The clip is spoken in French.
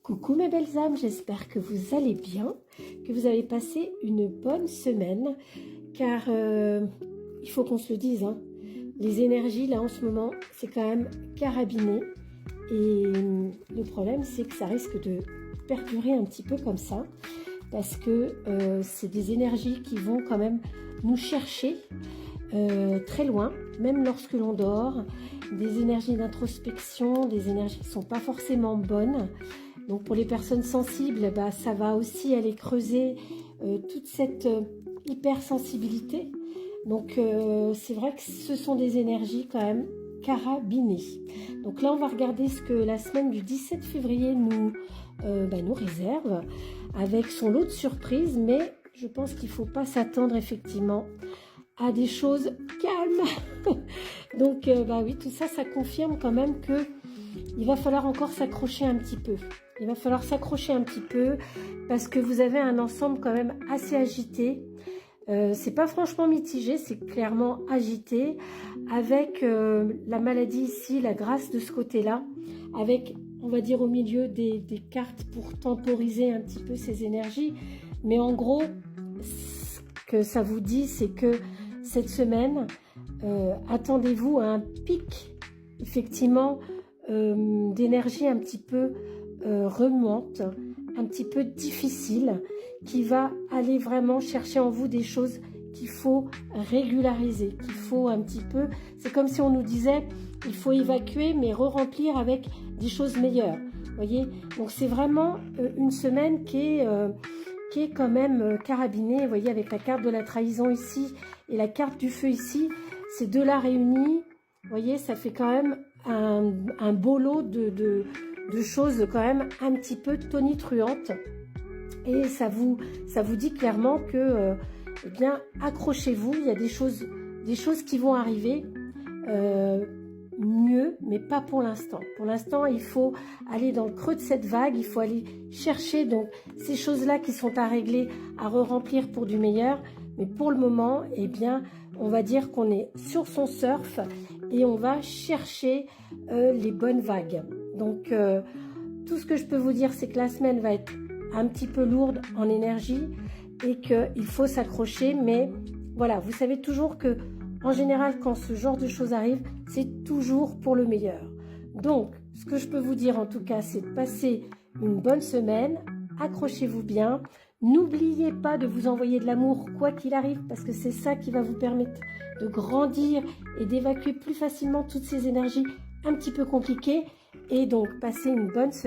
Coucou mes belles âmes, j'espère que vous allez bien, que vous avez passé une bonne semaine, car il faut qu'on se le dise, hein, les énergies là en ce moment, c'est quand même carabiné, et le problème c'est que ça risque de perdurer un petit peu comme ça, parce que c'est des énergies qui vont quand même nous chercher très loin, même lorsque l'on dort, des énergies d'introspection, des énergies qui ne sont pas forcément bonnes. Donc pour les personnes sensibles, ça va aussi aller creuser toute cette hypersensibilité. Donc c'est vrai que ce sont des énergies quand même carabinées. Donc là on va regarder ce que la semaine du 17 février nous réserve avec son lot de surprises, mais je pense qu'il ne faut pas s'attendre effectivement à des choses calmes. Donc oui, tout ça, ça confirme quand même que il va falloir encore s'accrocher un petit peu. Il va falloir s'accrocher un petit peu parce que vous avez un ensemble quand même assez agité. C'est pas franchement mitigé, c'est clairement agité, avec la maladie ici, la grâce de ce côté-là, avec, on va dire, au milieu des cartes pour temporiser un petit peu ces énergies. Mais en gros, ce que ça vous dit, c'est que cette semaine, attendez-vous à un pic, effectivement, d'énergie un petit peu remuante, un petit peu difficile, qui va aller vraiment chercher en vous des choses qu'il faut régulariser, qu'il faut un petit peu, c'est comme si on nous disait, il faut évacuer mais re-remplir avec des choses meilleures, voyez. Donc c'est vraiment une semaine qui est quand même carabinée, vous voyez, avec la carte de la trahison ici et la carte du feu ici, ces deux-là réunis, vous voyez, ça fait quand même un beau lot de choses quand même un petit peu tonitruantes. Et ça vous dit clairement que, eh bien, accrochez-vous, il y a des choses qui vont arriver mieux, mais pas pour l'instant. Pour l'instant, il faut aller dans le creux de cette vague, il faut aller chercher donc ces choses-là qui sont à régler, à re-remplir pour du meilleur. Mais pour le moment, eh bien, on va dire qu'on est sur son surf et on va chercher les bonnes vagues. Donc, tout ce que je peux vous dire, c'est que la semaine va être un petit peu lourde en énergie et qu'il faut s'accrocher. Mais voilà, vous savez toujours que, en général, quand ce genre de choses arrive, c'est toujours pour le meilleur. Donc, ce que je peux vous dire en tout cas, c'est de passer une bonne semaine. Accrochez-vous bien. N'oubliez pas de vous envoyer de l'amour quoi qu'il arrive, parce que c'est ça qui va vous permettre de grandir et d'évacuer plus facilement toutes ces énergies un petit peu compliquées. Et donc, passez une bonne semaine.